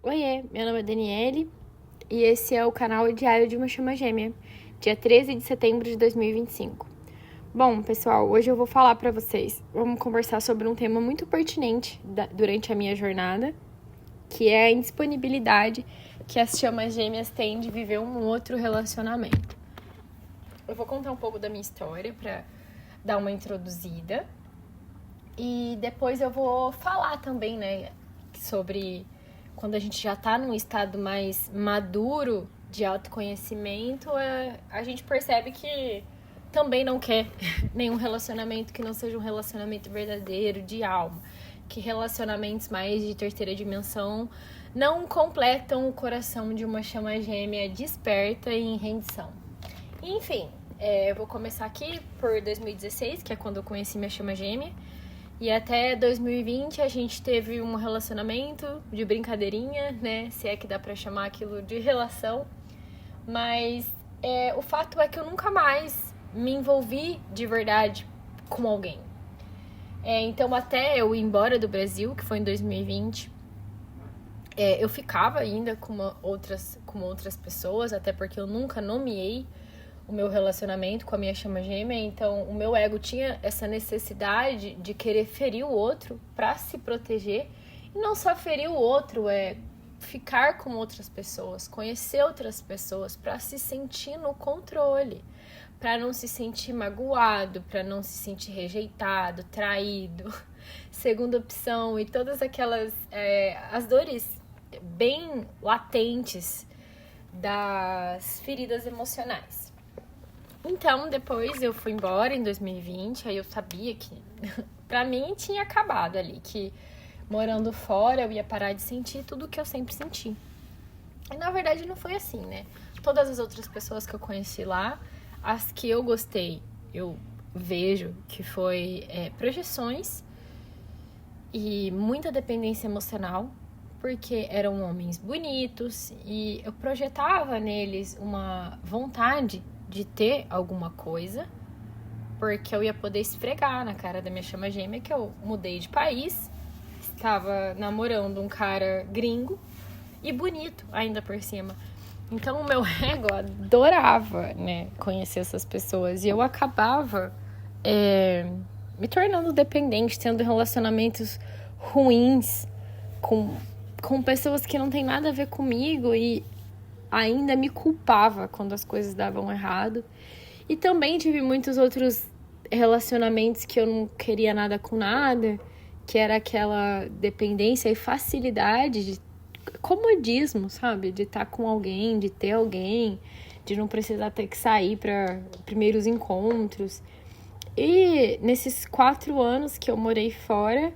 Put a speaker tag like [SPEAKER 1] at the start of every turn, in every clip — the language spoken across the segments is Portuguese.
[SPEAKER 1] Oiê, meu nome é Daniele e esse é o canal Diário de uma Chama Gêmea, dia 13 de setembro de 2025. Bom, pessoal, hoje eu vou falar pra vocês, vamos conversar sobre um tema muito pertinente durante a minha jornada, que é a indisponibilidade que as chamas gêmeas têm de viver um outro relacionamento. Eu vou contar um pouco da minha história pra dar uma introduzida e depois eu vou falar também, sobre quando a gente já tá num estado mais maduro de autoconhecimento, a gente percebe que também não quer nenhum relacionamento que não seja um relacionamento verdadeiro, de alma. Que relacionamentos mais de terceira dimensão não completam o coração de uma chama gêmea desperta e em rendição. Enfim, eu vou começar aqui por 2016, que é quando eu conheci minha chama gêmea. E até 2020 a gente teve um relacionamento de brincadeirinha, né? Se é que dá pra chamar aquilo de relação. Mas o fato é que eu nunca mais me envolvi de verdade com alguém. Então até eu ir embora do Brasil, que foi em 2020, eu ficava ainda com outras pessoas, até porque eu nunca nomeei o meu relacionamento com a minha chama gêmea, então o meu ego tinha essa necessidade de querer ferir o outro para se proteger, e não só ferir o outro, ficar com outras pessoas, conhecer outras pessoas para se sentir no controle, para não se sentir magoado, para não se sentir rejeitado, traído, segunda opção e todas aquelas as dores bem latentes das feridas emocionais. Então, depois eu fui embora em 2020, aí eu sabia que pra mim tinha acabado ali, que morando fora eu ia parar de sentir tudo o que eu sempre senti. E na verdade não foi assim, né? Todas as outras pessoas que eu conheci lá, as que eu gostei, eu vejo que foi projeções e muita dependência emocional, porque eram homens bonitos e eu projetava neles uma vontade de ter alguma coisa, porque eu ia poder esfregar na cara da minha chama gêmea que eu mudei de país, estava namorando um cara gringo e bonito ainda por cima. Então o meu ego adorava, né, conhecer essas pessoas e eu acabava me tornando dependente, tendo relacionamentos ruins com pessoas que não tem nada a ver comigo e ainda me culpava quando as coisas davam errado. E também tive muitos outros relacionamentos que eu não queria nada com nada, que era aquela dependência e facilidade de comodismo, sabe? De estar com alguém, de ter alguém, de não precisar ter que sair para primeiros encontros. E nesses 4 anos que eu morei fora,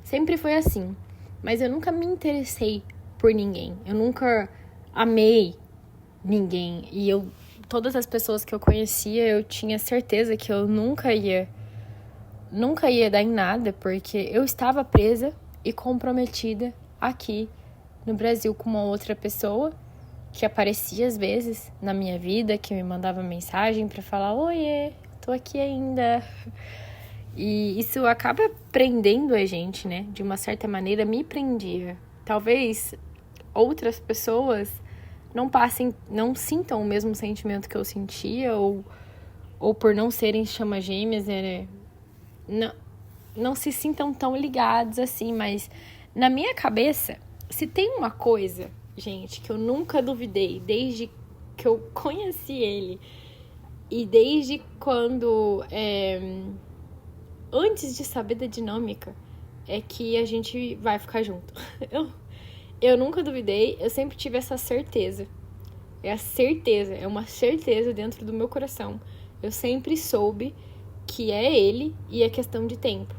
[SPEAKER 1] sempre foi assim. Mas eu nunca me interessei por ninguém. Eu nunca amei ninguém. E todas as pessoas que eu conhecia, eu tinha certeza que eu nunca ia dar em nada, porque eu estava presa e comprometida aqui no Brasil com uma outra pessoa que aparecia às vezes na minha vida, que me mandava mensagem para falar: "Oiê, tô aqui ainda". E isso acaba prendendo a gente, né? De uma certa maneira, me prendia. Talvez outras pessoas não sintam o mesmo sentimento que eu sentia, ou por não serem chamas gêmeas, não se sintam tão ligados assim, mas na minha cabeça, se tem uma coisa, gente, que eu nunca duvidei, desde que eu conheci ele, e desde quando, antes de saber da dinâmica, é que a gente vai ficar junto. Eu nunca duvidei, eu sempre tive essa certeza. É uma certeza dentro do meu coração. Eu sempre soube que é ele e é questão de tempo.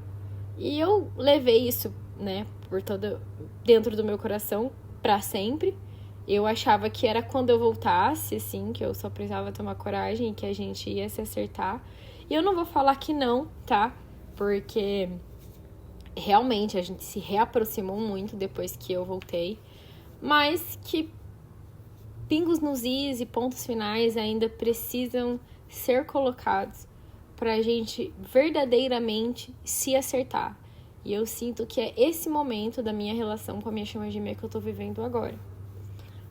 [SPEAKER 1] E eu levei isso, né, dentro do meu coração pra sempre. Eu achava que era quando eu voltasse, assim, que eu só precisava tomar coragem, que a gente ia se acertar. E eu não vou falar que não, tá? Porque realmente a gente se reaproximou muito depois que eu voltei, mas que pingos nos is e pontos finais ainda precisam ser colocados pra gente verdadeiramente se acertar. E eu sinto que é esse momento da minha relação com a minha chama gêmea que eu tô vivendo agora.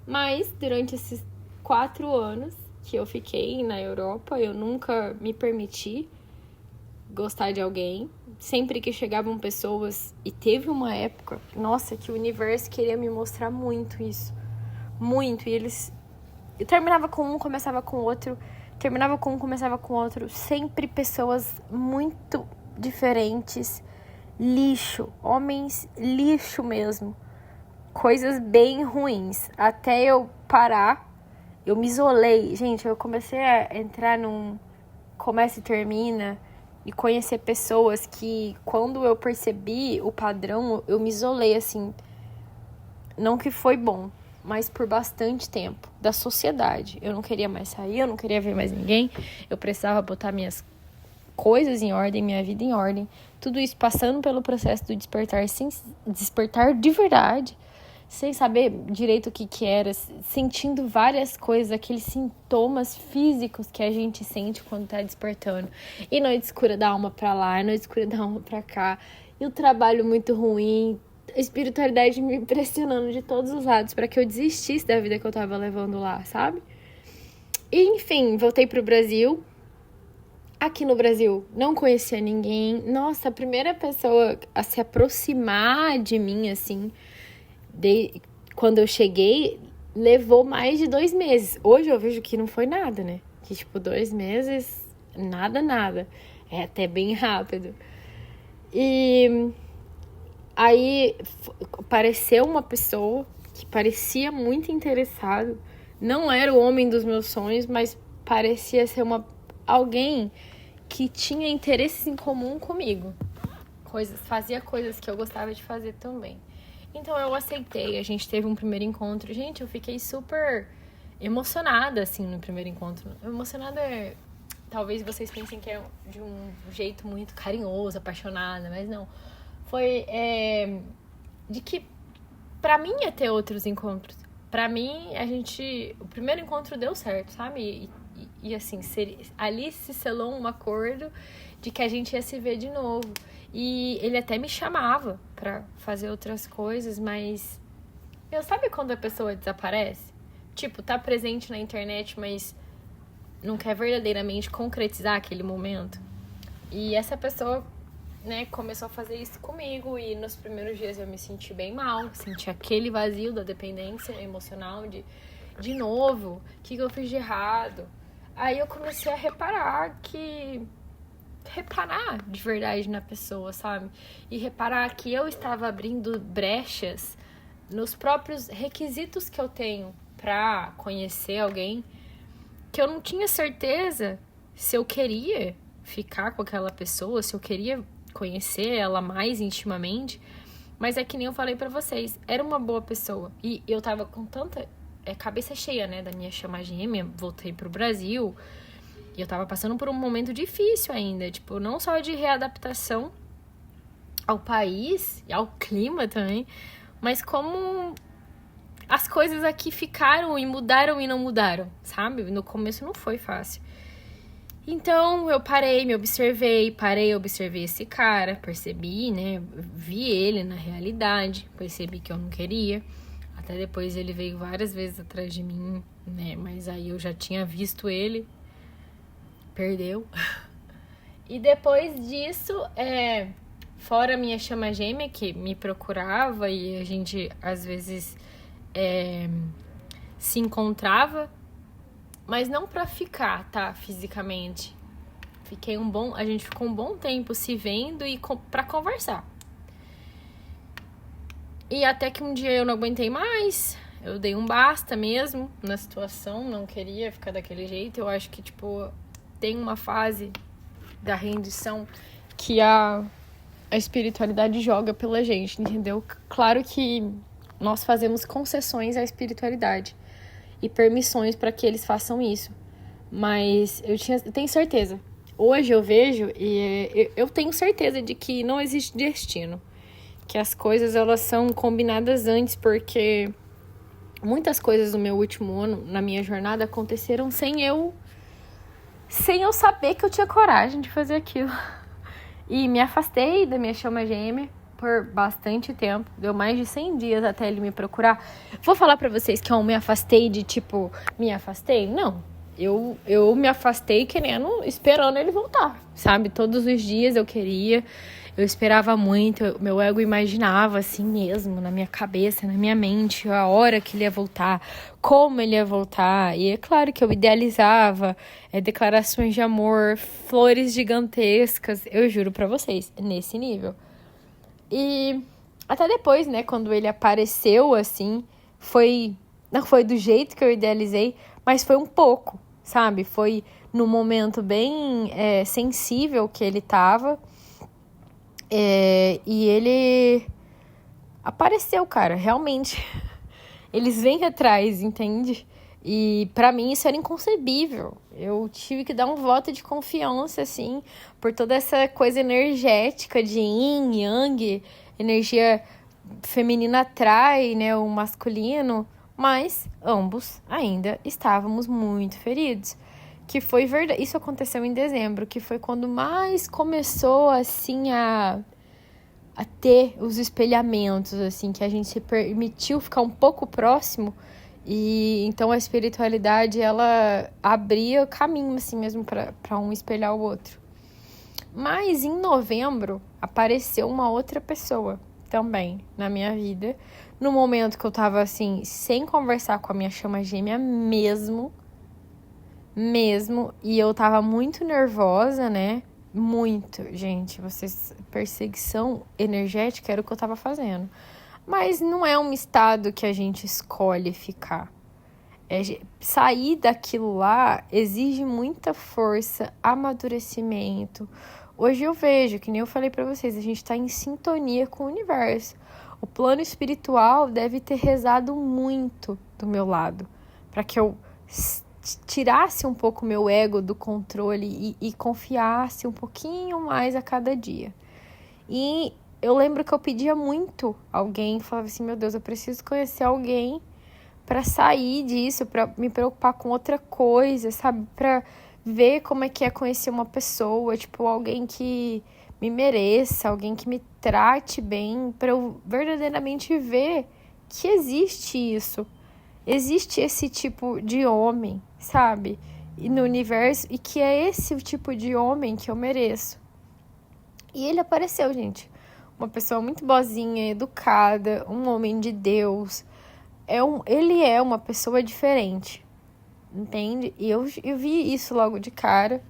[SPEAKER 1] Mas, durante esses 4 anos que eu fiquei na Europa, eu nunca me permiti gostar de alguém. Sempre que chegavam pessoas, e teve uma época, nossa, que o universo queria me mostrar muito isso. Muito. E eles... Eu terminava com um, começava com outro. Terminava com um, começava com outro. Sempre pessoas muito diferentes. Lixo. Homens lixo mesmo. Coisas bem ruins. Até eu parar, eu me isolei. Gente, eu comecei a entrar num começa e termina e conhecer pessoas que, quando eu percebi o padrão, eu me isolei, assim. Não que foi bom, mas por bastante tempo. Da sociedade. Eu não queria mais sair, eu não queria ver mais ninguém. Eu precisava botar minhas coisas em ordem, minha vida em ordem. Tudo isso passando pelo processo do despertar, sem despertar de verdade. Sem saber direito o que era, sentindo várias coisas, aqueles sintomas físicos que a gente sente quando tá despertando. E noite escura da alma pra lá, noite escura da alma pra cá. E o trabalho muito ruim, a espiritualidade me impressionando de todos os lados para que eu desistisse da vida que eu tava levando lá, sabe? E, enfim, voltei pro Brasil. Aqui no Brasil, não conhecia ninguém. Nossa, a primeira pessoa a se aproximar de mim, assim... Quando eu cheguei, levou mais de 2 meses. Hoje eu vejo que não foi nada, né? Que, 2 meses, nada. É até bem rápido. E aí apareceu uma pessoa que parecia muito interessado. Não era o homem dos meus sonhos, mas parecia ser alguém que tinha interesses em comum comigo. Fazia coisas que eu gostava de fazer também. Então eu aceitei, a gente teve um primeiro encontro. Gente, eu fiquei super emocionada, assim, no primeiro encontro. Emocionada, talvez vocês pensem que é de um jeito muito carinhoso, apaixonada, mas não. Foi de que pra mim ia ter outros encontros. Pra mim, o primeiro encontro deu certo, sabe? E assim, ali se selou um acordo de que a gente ia se ver de novo. E ele até me chamava pra fazer outras coisas, mas... Sabe quando a pessoa desaparece? Tá presente na internet, mas não quer verdadeiramente concretizar aquele momento? E essa pessoa, né, começou a fazer isso comigo. E nos primeiros dias eu me senti bem mal. Senti aquele vazio da dependência emocional de novo. O que eu fiz de errado? Aí eu comecei a reparar de verdade na pessoa, sabe? E reparar que eu estava abrindo brechas nos próprios requisitos que eu tenho pra conhecer alguém, que eu não tinha certeza se eu queria ficar com aquela pessoa, se eu queria conhecer ela mais intimamente. Mas é que nem eu falei pra vocês, era uma boa pessoa. E eu tava com tanta cabeça cheia, né, da minha chama gêmea, voltei pro Brasil. E eu tava passando por um momento difícil ainda, não só de readaptação ao país e ao clima também, mas como as coisas aqui ficaram e mudaram e não mudaram, sabe? No começo não foi fácil. Então eu parei, observei esse cara, percebi, né? Vi ele na realidade, percebi que eu não queria. Até depois ele veio várias vezes atrás de mim, né? Mas aí eu já tinha visto ele. Perdeu. E depois disso, fora a minha chama gêmea, que me procurava e a gente, às vezes, se encontrava, mas não pra ficar, tá? Fisicamente. A gente ficou um bom tempo se vendo e pra conversar. E até que um dia eu não aguentei mais, eu dei um basta mesmo na situação, não queria ficar daquele jeito. Eu acho que, tem uma fase da rendição que a espiritualidade joga pela gente, entendeu? Claro que nós fazemos concessões à espiritualidade e permissões para que eles façam isso. Mas eu tenho certeza. Hoje eu vejo e eu tenho certeza de que não existe destino. Que as coisas, elas são combinadas antes, porque muitas coisas do meu último ano, na minha jornada, aconteceram sem eu saber que eu tinha coragem de fazer aquilo. E me afastei da minha chama gêmea, por bastante tempo. Deu mais de 100 dias até ele me procurar. Vou falar pra vocês que eu me afastei de, tipo, me afastei? Não. Eu me afastei esperando ele voltar, sabe? Todos os dias eu queria, eu esperava muito, meu ego imaginava assim mesmo, na minha cabeça, na minha mente, a hora que ele ia voltar, como ele ia voltar. E é claro que eu idealizava declarações de amor, flores gigantescas, eu juro pra vocês, nesse nível. E até depois, né, quando ele apareceu, assim, não foi do jeito que eu idealizei, mas foi um pouco, sabe? Foi no momento bem sensível que ele tava. E ele apareceu, cara, realmente. Eles vêm atrás, entende? E pra mim isso era inconcebível. Eu tive que dar um voto de confiança, assim, por toda essa coisa energética de yin, yang, energia feminina atrai, né, o masculino, mas ambos ainda estávamos muito feridos. Que foi verdade. Isso aconteceu em dezembro, que foi quando mais começou, assim, a ter os espelhamentos, assim, que a gente se permitiu ficar um pouco próximo. E então a espiritualidade, ela abria o caminho, assim mesmo, para um espelhar o outro. Mas em novembro apareceu uma outra pessoa também na minha vida. No momento que eu tava, assim, sem conversar com a minha chama gêmea mesmo. E eu tava muito nervosa, né? Muito, gente. Perseguição energética era o que eu tava fazendo. Mas não é um estado que a gente escolhe ficar. Sair daquilo lá exige muita força, amadurecimento. Hoje eu vejo, que nem eu falei pra vocês, a gente tá em sintonia com o universo. O plano espiritual deve ter rezado muito do meu lado, para que eu tirasse um pouco meu ego do controle e confiasse um pouquinho mais a cada dia. E eu lembro que eu pedia muito alguém, falava assim, meu Deus, eu preciso conhecer alguém para sair disso, para me preocupar com outra coisa, sabe? Para ver como é que é conhecer uma pessoa, tipo, alguém que me mereça, alguém que me trate bem, para eu verdadeiramente ver que existe isso. Existe esse tipo de homem, sabe? E no universo, e que é esse o tipo de homem que eu mereço. E ele apareceu, gente. Uma pessoa muito boazinha, educada, um homem de Deus. Ele é uma pessoa diferente, entende? E eu vi isso logo de cara.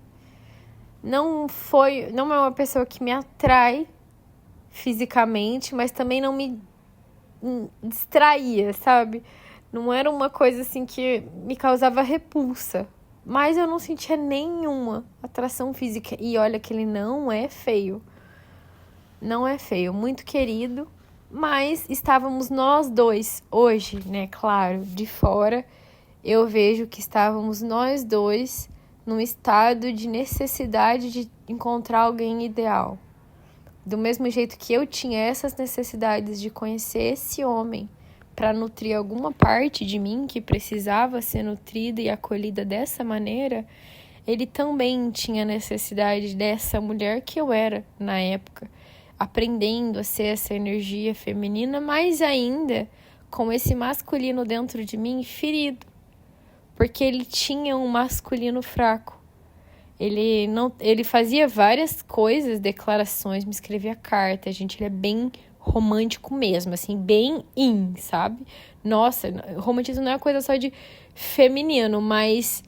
[SPEAKER 1] Não é uma pessoa que me atrai fisicamente, mas também não me distraía, sabe? Não era uma coisa assim que me causava repulsa. Mas eu não sentia nenhuma atração física. E olha que ele não é feio. Não é feio, muito querido. Mas estávamos nós dois hoje, né? Claro, de fora. Eu vejo que estávamos nós dois num estado de necessidade de encontrar alguém ideal. Do mesmo jeito que eu tinha essas necessidades de conhecer esse homem para nutrir alguma parte de mim que precisava ser nutrida e acolhida dessa maneira, ele também tinha necessidade dessa mulher que eu era na época, aprendendo a ser essa energia feminina, mas ainda com esse masculino dentro de mim ferido, porque ele tinha um masculino fraco. Ele fazia várias coisas, declarações, me escrevia carta, gente, ele é bem romântico mesmo, assim, bem sabe? Nossa, romantismo não é uma coisa só de feminino, mas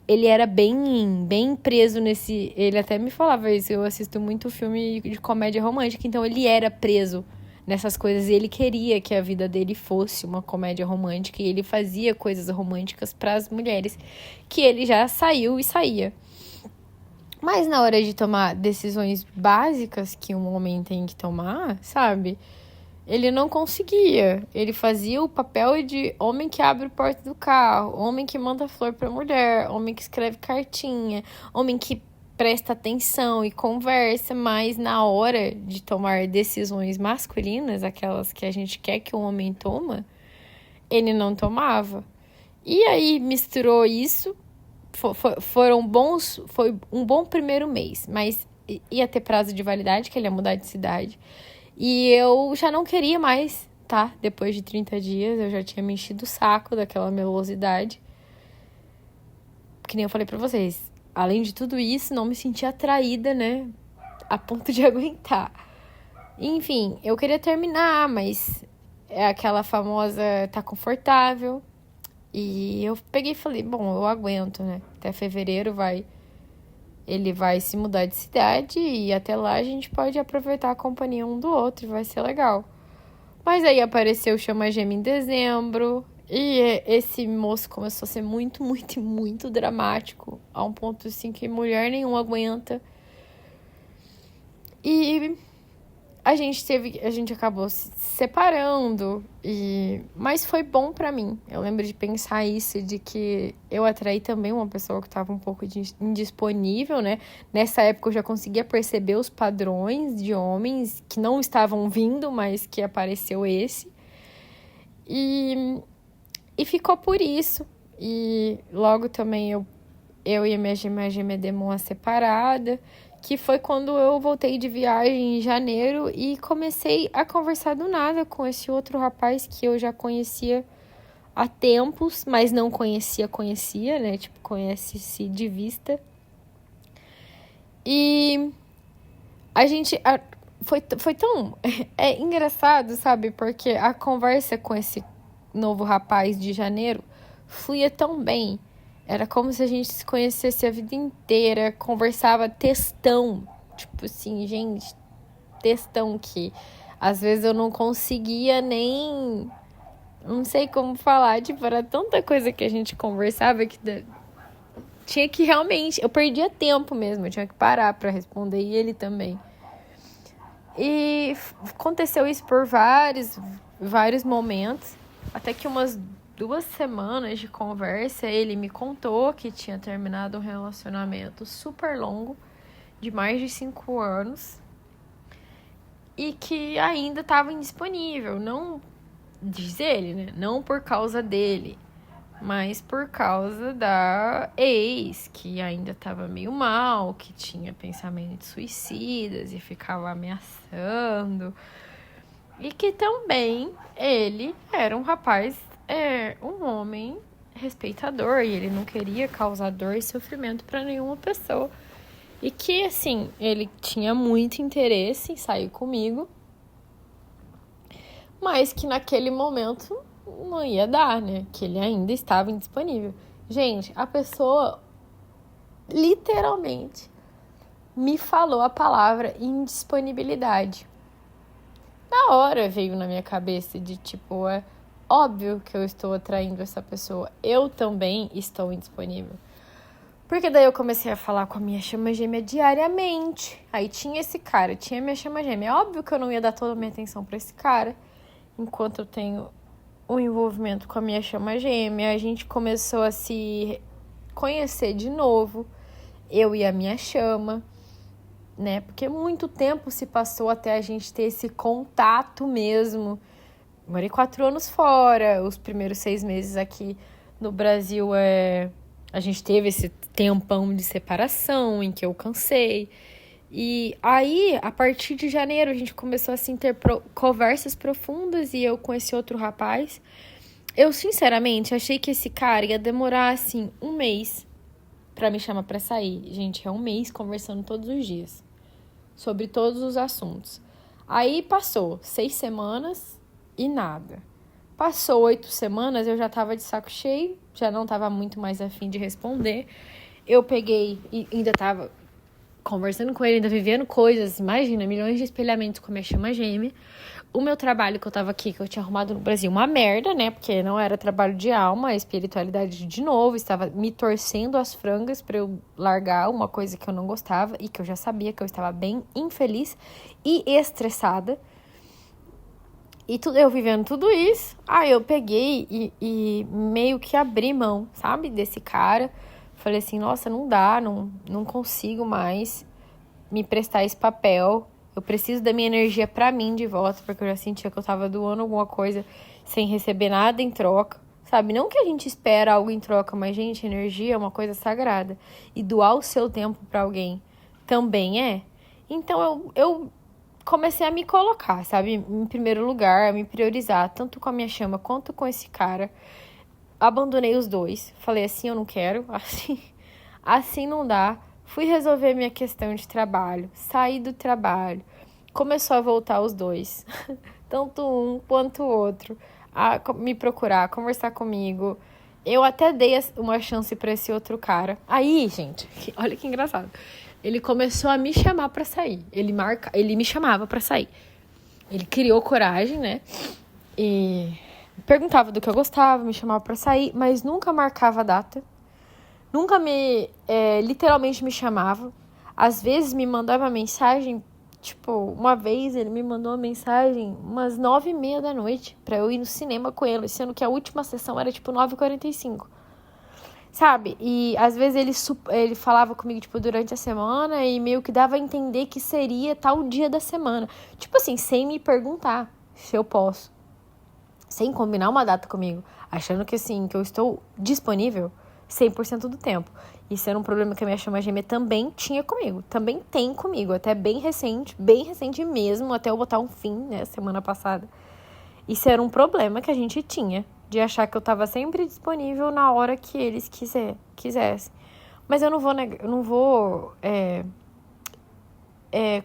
[SPEAKER 1] ele era bem preso nesse... Ele até me falava isso, eu assisto muito filme de comédia romântica, então ele era preso nessas coisas e ele queria que a vida dele fosse uma comédia romântica e ele fazia coisas românticas para as mulheres, que ele já saiu e saía. Mas na hora de tomar decisões básicas que um homem tem que tomar, sabe? Ele não conseguia. Ele fazia o papel de homem que abre a porta do carro, homem que manda flor pra mulher, homem que escreve cartinha, homem que presta atenção e conversa, mas na hora de tomar decisões masculinas, aquelas que a gente quer que o homem toma, ele não tomava. E aí misturou isso. Foi um bom primeiro mês, mas ia ter prazo de validade, que ele ia mudar de cidade. E eu já não queria mais, tá? Depois de 30 dias, eu já tinha me enchido o saco daquela melosidade. Que nem eu falei pra vocês. Além de tudo isso, não me sentia atraída, né? A ponto de aguentar. Enfim, eu queria terminar, mas é aquela famosa tá confortável. E eu peguei e falei, bom, eu aguento, né? Até fevereiro ele vai se mudar de cidade e até lá a gente pode aproveitar a companhia um do outro e vai ser legal. Mas aí apareceu o Chama Gêmea em dezembro e esse moço começou a ser muito, muito, muito dramático, a um ponto assim que mulher nenhuma aguenta. E a gente acabou se separando, mas foi bom pra mim. Eu lembro de pensar isso, de que eu atraí também uma pessoa que estava um pouco indisponível, né? Nessa época eu já conseguia perceber os padrões de homens que não estavam vindo, mas que apareceu esse. E ficou por isso. E logo também eu e a minha gêmea demos uma separada, que foi quando eu voltei de viagem em janeiro e comecei a conversar do nada com esse outro rapaz que eu já conhecia há tempos, mas não conhecia, né? Tipo, conhece-se de vista. E a gente... Foi tão... É engraçado, sabe? Porque a conversa com esse novo rapaz de janeiro fluía tão bem. Era como se a gente se conhecesse a vida inteira, conversava textão. Tipo assim, gente, textão que às vezes eu não conseguia nem... Não sei como falar, tipo, era tanta coisa que a gente conversava que tinha que realmente... Eu perdia tempo mesmo, eu tinha que parar pra responder e ele também. E aconteceu isso por vários momentos, até que umas 2 semanas de conversa, ele me contou que tinha terminado um relacionamento super longo, de mais de 5 anos, e que ainda estava indisponível. Não, diz ele, né? Não por causa dele, mas por causa da ex, que ainda estava meio mal, que tinha pensamentos suicidas e ficava ameaçando. E que também ele era um rapaz, um homem respeitador, e ele não queria causar dor e sofrimento para nenhuma pessoa. E que, assim, ele tinha muito interesse em sair comigo, mas que naquele momento não ia dar, né? Que ele ainda estava indisponível. Gente, a pessoa literalmente me falou a palavra indisponibilidade. Na hora veio na minha cabeça de tipo, é óbvio que eu estou atraindo essa pessoa. Eu também estou indisponível. Porque daí eu comecei a falar com a minha chama gêmea diariamente. Aí tinha esse cara, tinha a minha chama gêmea. É óbvio que eu não ia dar toda a minha atenção pra esse cara. Enquanto eu tenho um envolvimento com a minha chama gêmea, a gente começou a se conhecer de novo. Eu e a minha chama, né? Porque muito tempo se passou até a gente ter esse contato mesmo. Morei 4 anos fora, os primeiros 6 meses aqui no Brasil a gente teve esse tempão de separação em que eu cansei. E aí, a partir de janeiro, a gente começou assim, ter conversas profundas e eu com esse outro rapaz. Eu, sinceramente, achei que esse cara ia demorar, assim, 1 mês pra me chamar pra sair. Gente, é 1 mês conversando todos os dias sobre todos os assuntos. Aí passou 6 semanas e nada. Passou 8 semanas, eu já tava de saco cheio, já não tava muito mais afim de responder. Eu peguei e ainda tava conversando com ele, ainda vivendo coisas, imagina, milhões de espelhamentos com a minha chama gêmea. O meu trabalho que eu tava aqui, que eu tinha arrumado no Brasil, uma merda, né? Porque não era trabalho de alma, a espiritualidade de novo, estava me torcendo as frangas pra eu largar uma coisa que eu não gostava e que eu já sabia que eu estava bem infeliz e estressada. E eu vivendo tudo isso, aí eu peguei e meio que abri mão, sabe, desse cara. Falei assim, nossa, não dá, não consigo mais me prestar esse papel. Eu preciso da minha energia pra mim de volta, porque eu já sentia que eu tava doando alguma coisa sem receber nada em troca, sabe? Não que a gente espera algo em troca, mas, gente, energia é uma coisa sagrada. E doar o seu tempo pra alguém também é. Então, eu comecei a me colocar, sabe, em primeiro lugar, a me priorizar, tanto com a minha chama quanto com esse cara. Abandonei os dois, falei assim, eu não quero, assim não dá. Fui resolver minha questão de trabalho, saí do trabalho, começou a voltar os dois, tanto um quanto o outro, a me procurar, a conversar comigo. Eu até dei uma chance pra esse outro cara. Aí, gente, olha que engraçado. Ele começou a me chamar pra sair. Ele me chamava pra sair. Ele criou coragem, né? E perguntava do que eu gostava, me chamava pra sair, mas nunca marcava a data. Nunca literalmente me chamava. Às vezes me mandava mensagem, tipo, uma vez ele me mandou uma mensagem umas 9h30 da noite pra eu ir no cinema com ele, sendo que a última sessão era, tipo, 9h45. Sabe? E às vezes ele falava comigo, tipo, durante a semana e meio que dava a entender que seria tal dia da semana. Tipo assim, sem me perguntar se eu posso. Sem combinar uma data comigo. Achando que, assim, que eu estou disponível 100% do tempo. Isso era um problema que a minha chama gêmea também tinha comigo. Também tem comigo. Até bem recente mesmo, até eu botar um fim, né, semana passada. Isso era um problema que a gente tinha. De achar que eu tava sempre disponível na hora que eles quisessem. Mas eu não vou negar, eu não vou,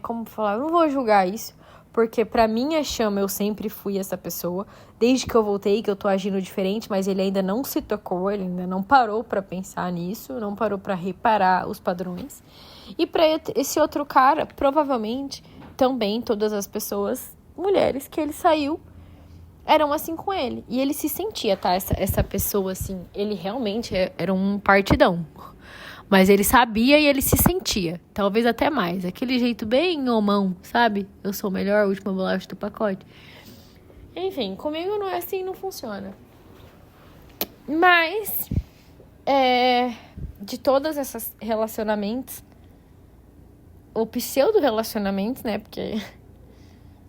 [SPEAKER 1] como falar, eu não vou julgar isso. Porque pra minha chama eu sempre fui essa pessoa. Desde que eu voltei, que eu tô agindo diferente, mas ele ainda não se tocou, ele ainda não parou pra pensar nisso, não parou pra reparar os padrões. E pra esse outro cara, provavelmente, também todas as pessoas, mulheres, que ele saiu, eram assim com ele. E ele se sentia, tá? Essa pessoa, assim, ele realmente era um partidão. Mas ele sabia e ele se sentia. Talvez até mais. Aquele jeito bem homão, sabe? Eu sou o melhor, a última bolacha do pacote. Enfim, comigo não é assim, não funciona. Mas, de todas essas relacionamentos, ou pseudo-relacionamentos, né? Porque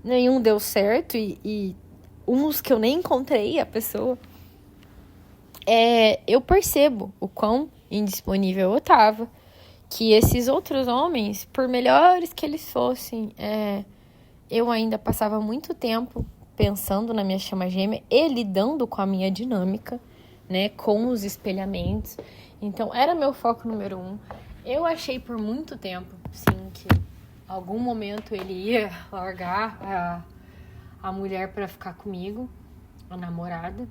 [SPEAKER 1] nenhum deu certo e uns que eu nem encontrei a pessoa, eu percebo o quão indisponível eu tava, que esses outros homens, por melhores que eles fossem, eu ainda passava muito tempo pensando na minha chama gêmea e lidando com a minha dinâmica, né, com os espelhamentos. Então, era meu foco número 1. Eu achei por muito tempo, sim, que algum momento ele ia largar a mulher para ficar comigo, a namorada.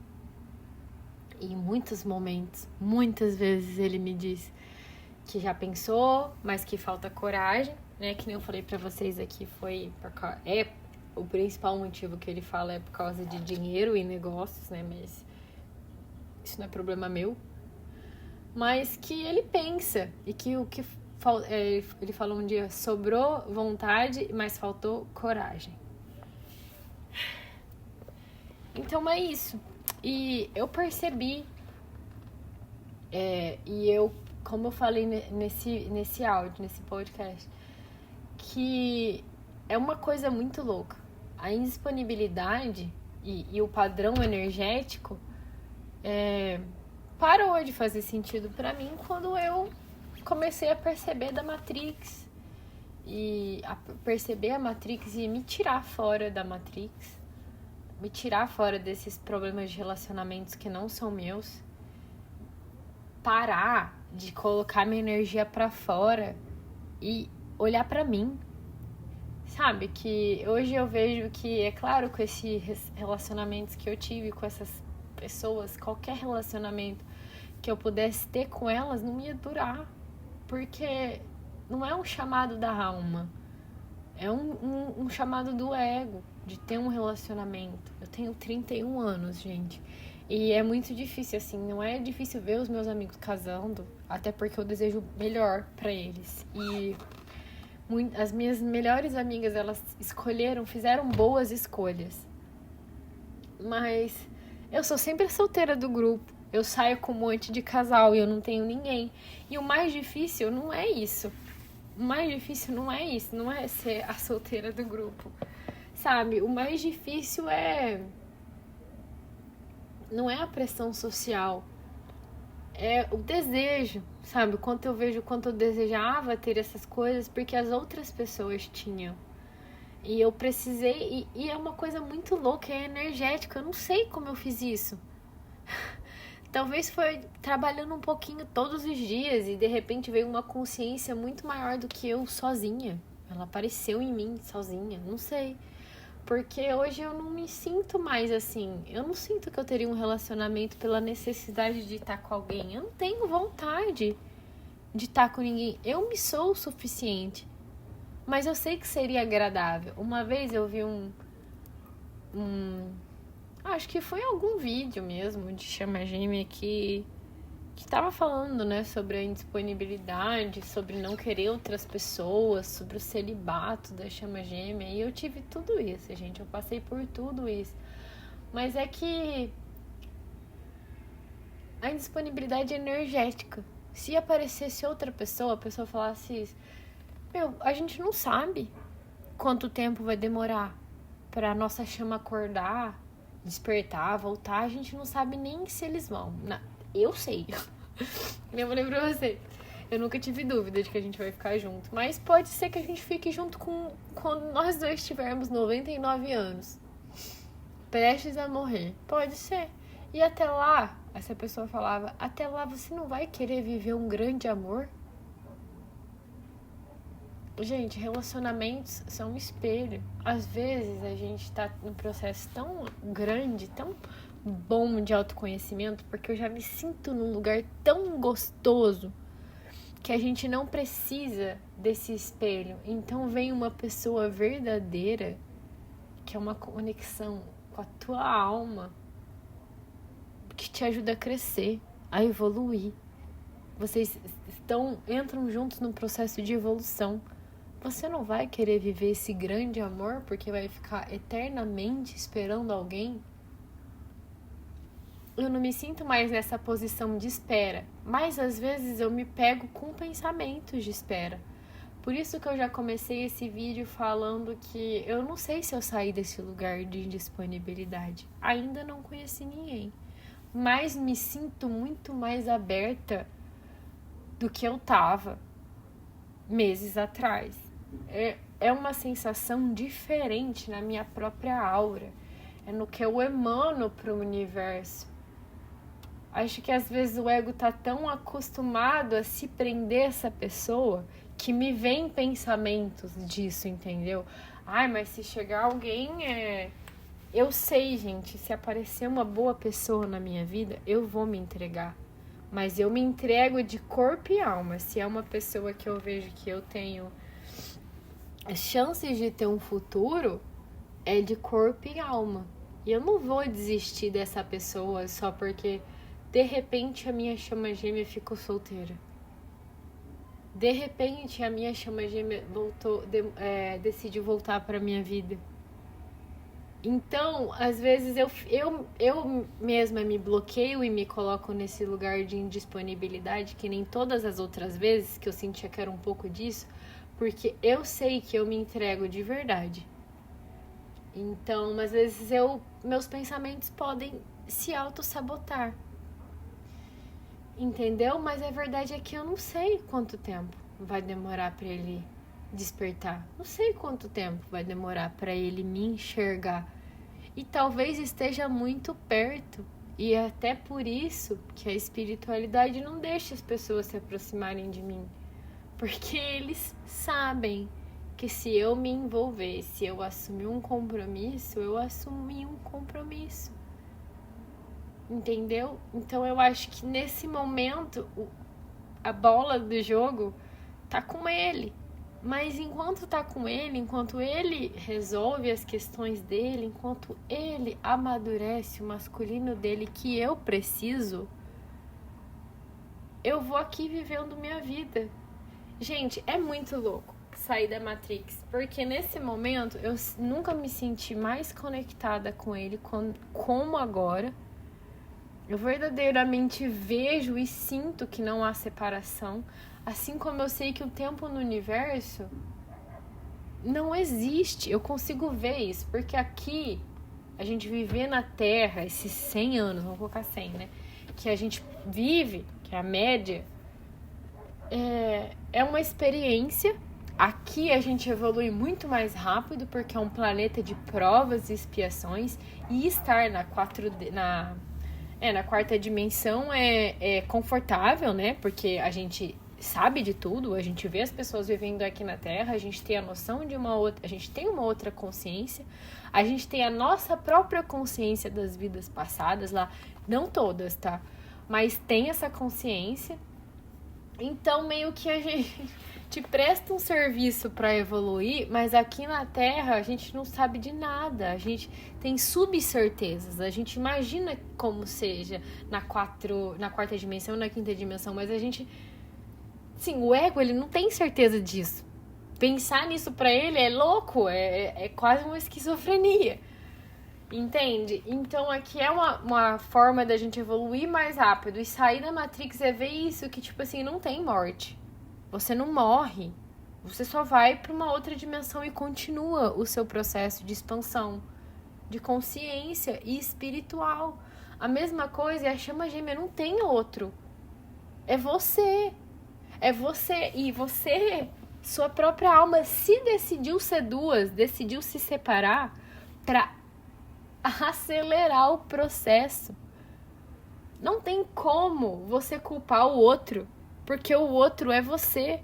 [SPEAKER 1] E em muitos momentos, muitas vezes ele me diz que já pensou, mas que falta coragem, né? Que nem eu falei pra vocês aqui, o principal motivo que ele fala é por causa de dinheiro e negócios, né? Mas isso não é problema meu. Mas que ele pensa e que ele falou um dia, sobrou vontade, mas faltou coragem. Então é isso. E eu percebi, como eu falei nesse áudio, nesse podcast, que é uma coisa muito louca. A indisponibilidade e o padrão energético parou de fazer sentido pra mim quando eu comecei a perceber da Matrix. E a perceber a Matrix e me tirar fora da Matrix. Me tirar fora desses problemas de relacionamentos que não são meus. Parar de colocar minha energia pra fora e olhar pra mim. Sabe, que hoje eu vejo que, é claro, com esses relacionamentos que eu tive com essas pessoas, qualquer relacionamento que eu pudesse ter com elas não ia durar. Porque não é um chamado da alma. É um chamado do ego, de ter um relacionamento. Eu tenho 31 anos, gente. E é muito difícil, assim, não é difícil ver os meus amigos casando, até porque eu desejo melhor pra eles. E as minhas melhores amigas, elas fizeram boas escolhas. Mas eu sou sempre a solteira do grupo. Eu saio com um monte de casal e eu não tenho ninguém. E o mais difícil não é isso. O mais difícil não é isso, não é ser a solteira do grupo, sabe? O mais difícil não é a pressão social, é o desejo, sabe? Quanto eu desejava ter essas coisas porque as outras pessoas tinham. E eu precisei, e é uma coisa muito louca, é energética, eu não sei como eu fiz isso. Talvez foi trabalhando um pouquinho todos os dias e de repente veio uma consciência muito maior do que eu sozinha. Ela apareceu em mim sozinha, não sei. Porque hoje eu não me sinto mais assim. Eu não sinto que eu teria um relacionamento pela necessidade de estar com alguém. Eu não tenho vontade de estar com ninguém. Eu me sou o suficiente. Mas eu sei que seria agradável. Uma vez eu vi acho que foi algum vídeo mesmo de chama gêmea que tava falando, né, sobre a indisponibilidade, sobre não querer outras pessoas, sobre o celibato da chama gêmea. E eu tive tudo isso, gente. Eu passei por tudo isso. Mas é que a indisponibilidade é energética. Se aparecesse outra pessoa, a pessoa falasse isso, a gente não sabe quanto tempo vai demorar pra nossa chama acordar, despertar, voltar. A gente não sabe nem se eles vão. Eu sei. Eu falei pra você. Eu nunca tive dúvida de que a gente vai ficar junto. Mas pode ser que a gente fique junto quando nós dois tivermos 99 anos. Prestes a morrer. Pode ser. E até lá, essa pessoa falava, até lá você não vai querer viver um grande amor? Gente, relacionamentos são um espelho. Às vezes a gente tá num processo tão grande, tão bom de autoconhecimento, porque eu já me sinto num lugar tão gostoso que a gente não precisa desse espelho. Então vem uma pessoa verdadeira, que é uma conexão com a tua alma, que te ajuda a crescer, a evoluir. Vocês entram juntos num processo de evolução. Você não vai querer viver esse grande amor porque vai ficar eternamente esperando alguém? Eu não me sinto mais nessa posição de espera, mas às vezes eu me pego com pensamentos de espera. Por isso que eu já comecei esse vídeo falando que eu não sei se eu saí desse lugar de indisponibilidade. Ainda não conheci ninguém, mas me sinto muito mais aberta do que eu tava meses atrás. É uma sensação diferente na minha própria aura. É no que eu emano pro universo. Acho que às vezes o ego tá tão acostumado a se prender a essa pessoa que me vem pensamentos disso, entendeu? Ai, mas se chegar alguém, eu sei, gente, se aparecer uma boa pessoa na minha vida, eu vou me entregar. Mas eu me entrego de corpo e alma. Se é uma pessoa que eu vejo que eu tenho as chances de ter um futuro, é de corpo e alma. E eu não vou desistir dessa pessoa só porque de repente a minha chama gêmea ficou solteira. De repente a minha chama gêmea decidiu voltar para minha vida. Então, às vezes eu mesma me bloqueio e me coloco nesse lugar de indisponibilidade, que nem todas as outras vezes que eu sentia que era um pouco disso, porque eu sei que eu me entrego de verdade. Então, às vezes meus pensamentos podem se auto-sabotar. Entendeu? Mas a verdade é que eu não sei quanto tempo vai demorar para ele despertar. Não sei quanto tempo vai demorar para ele me enxergar. E talvez esteja muito perto. E é até por isso que a espiritualidade não deixa as pessoas se aproximarem de mim. Porque eles sabem que se eu me envolver, se eu assumir um compromisso, eu assumi um compromisso. Entendeu? Então eu acho que nesse momento a bola do jogo tá com ele. Mas enquanto tá com ele, enquanto ele resolve as questões dele, enquanto ele amadurece o masculino dele que eu preciso, eu vou aqui vivendo minha vida. Gente, é muito louco sair da Matrix, porque nesse momento eu nunca me senti mais conectada com ele como agora. Eu verdadeiramente vejo e sinto que não há separação, assim como eu sei que o tempo no universo não existe. Eu consigo ver isso, porque aqui a gente viver na Terra, esses 100 anos, vamos colocar 100, né? Que a gente vive, que é a média, é uma experiência Aqui a gente evolui muito mais rápido porque é um planeta de provas e expiações, e estar na 4D, na quarta dimensão é confortável, né? Porque a gente sabe de tudo, a gente vê as pessoas vivendo aqui na Terra, a gente tem a noção de uma outra, a gente tem uma outra consciência, a gente tem a nossa própria consciência das vidas passadas lá, não todas, tá? Mas tem essa consciência. Então, meio que a gente te presta um serviço para evoluir, mas aqui na Terra a gente não sabe de nada. A gente tem subcertezas. A gente imagina como seja na quarta dimensão, na quinta dimensão, mas a gente... Sim, o ego, ele não tem certeza disso. Pensar nisso para ele é louco, é quase uma esquizofrenia. Entende? Então aqui é uma forma da gente evoluir mais rápido. E sair da Matrix é ver isso, que tipo assim, não tem morte. Você não morre. Você só vai para uma outra dimensão e continua o seu processo de expansão, de consciência e espiritual. A mesma coisa, e a chama gêmea não tem outro. É você. É você. E você, sua própria alma, se decidiu ser duas, decidiu se separar para acelerar o processo. Não tem como você culpar o outro, porque o outro é você.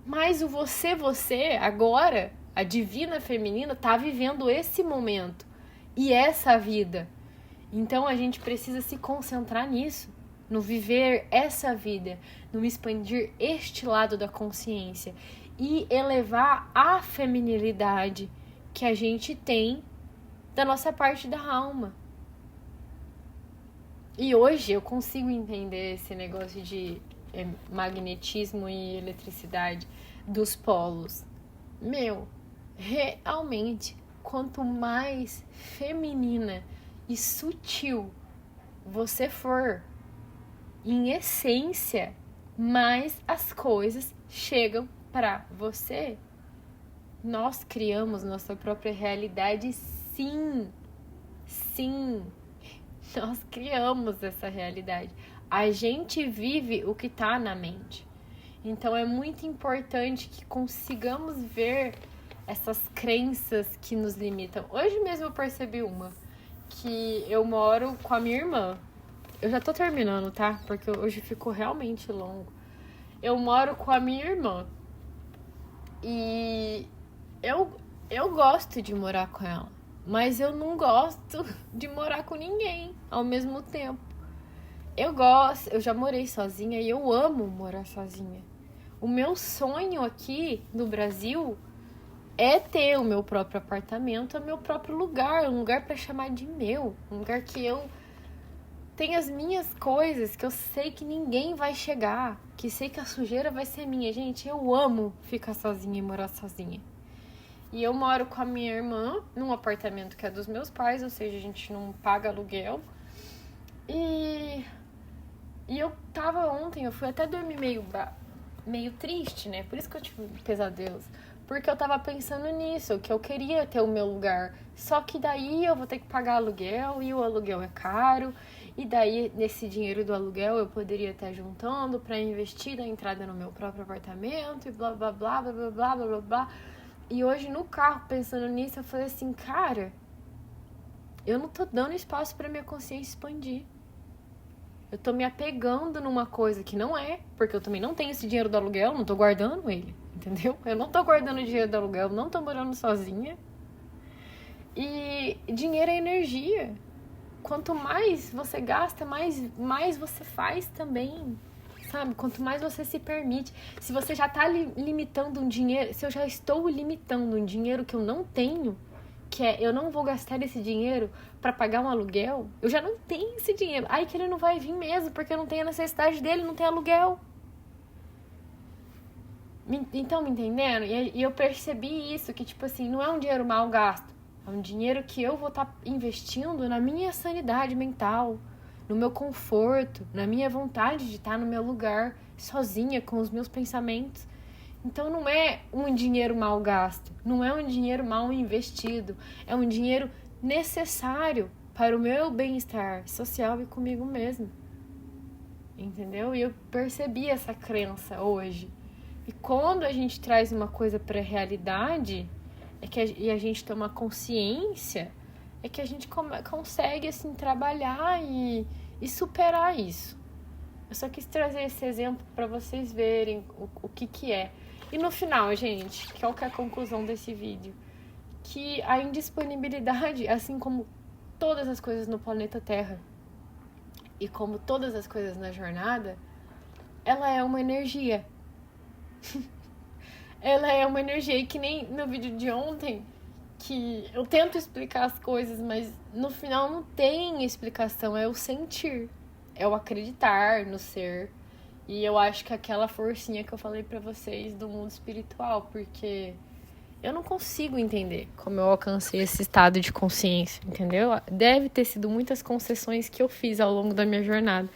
[SPEAKER 1] Mas o você agora, a divina feminina, tá vivendo esse momento e essa vida. Então a gente precisa se concentrar nisso, no viver essa vida, no expandir este lado da consciência e elevar a feminilidade que a gente tem da nossa parte da alma. E hoje eu consigo entender esse negócio de magnetismo e eletricidade dos polos. Realmente, quanto mais feminina e sutil você for, em essência, mais as coisas chegam para você. Nós criamos nossa própria realidade, sim. Nós criamos essa realidade. A gente vive o que está na mente. Então é muito importante que consigamos ver essas crenças que nos limitam. Hoje mesmo eu percebi que eu moro com a minha irmã. Eu já tô terminando, tá? Porque hoje ficou realmente longo. Eu moro com a minha irmã. E eu gosto de morar com ela. Mas eu não gosto de morar com ninguém ao mesmo tempo. Eu já morei sozinha e eu amo morar sozinha. O meu sonho aqui no Brasil é ter o meu próprio apartamento, o meu próprio lugar, um lugar para chamar de meu, um lugar que eu tenho as minhas coisas, que eu sei que ninguém vai chegar, que sei que a sujeira vai ser minha. Gente, eu amo ficar sozinha e morar sozinha. E eu moro com a minha irmã num apartamento que é dos meus pais, ou seja, a gente não paga aluguel. E eu tava ontem, eu fui até dormir meio triste, né? Por isso que eu tive pesadelos. Porque eu tava pensando nisso, que eu queria ter o meu lugar. Só que daí eu vou ter que pagar aluguel, e o aluguel é caro. E daí, nesse dinheiro do aluguel, eu poderia estar juntando pra investir na entrada no meu próprio apartamento, e blá, blá, blá, blá, blá, blá, blá, blá, blá. E hoje no carro, pensando nisso, eu falei assim, cara, eu não tô dando espaço pra minha consciência expandir. Eu tô me apegando numa coisa que não é, porque eu também não tenho esse dinheiro do aluguel, não tô guardando ele, entendeu? Eu não tô guardando o dinheiro do aluguel, não tô morando sozinha. E dinheiro é energia. Quanto mais você gasta, mais você faz também. Sabe? Quanto mais você se permite. Se você já tá limitando um dinheiro... Se eu já estou limitando um dinheiro que eu não tenho, que é eu não vou gastar esse dinheiro para pagar um aluguel, eu já não tenho esse dinheiro. Aí que ele não vai vir mesmo, porque eu não tenho a necessidade dele, não tem aluguel. Então, me entendendo? E eu percebi isso, que tipo assim, não é um dinheiro mal gasto. É um dinheiro que eu vou estar investindo na minha sanidade mental, no meu conforto, na minha vontade de estar no meu lugar, sozinha, com os meus pensamentos. Então não é um dinheiro mal gasto, não é um dinheiro mal investido, é um dinheiro necessário para o meu bem-estar social e comigo mesmo. Entendeu? E eu percebi essa crença hoje. E quando a gente traz uma coisa para a realidade, e a gente toma consciência, é que a gente consegue, assim, trabalhar e superar isso. Eu só quis trazer esse exemplo para vocês verem o que é. E no final, gente, qual que é a conclusão desse vídeo? Que a indisponibilidade, assim como todas as coisas no planeta Terra e como todas as coisas na jornada, ela é uma energia. Ela é uma energia, e que nem no vídeo de ontem, que eu tento explicar as coisas, mas no final não tem explicação, é o sentir, é o acreditar no ser. E eu acho que aquela forcinha que eu falei pra vocês do mundo espiritual, porque eu não consigo entender como eu alcancei esse estado de consciência, entendeu? Deve ter sido muitas concessões que eu fiz ao longo da minha jornada,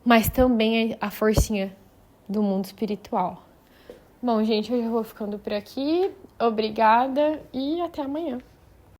[SPEAKER 1] mas também a forcinha do mundo espiritual. Bom, gente, eu já vou ficando por aqui. Obrigada e até amanhã.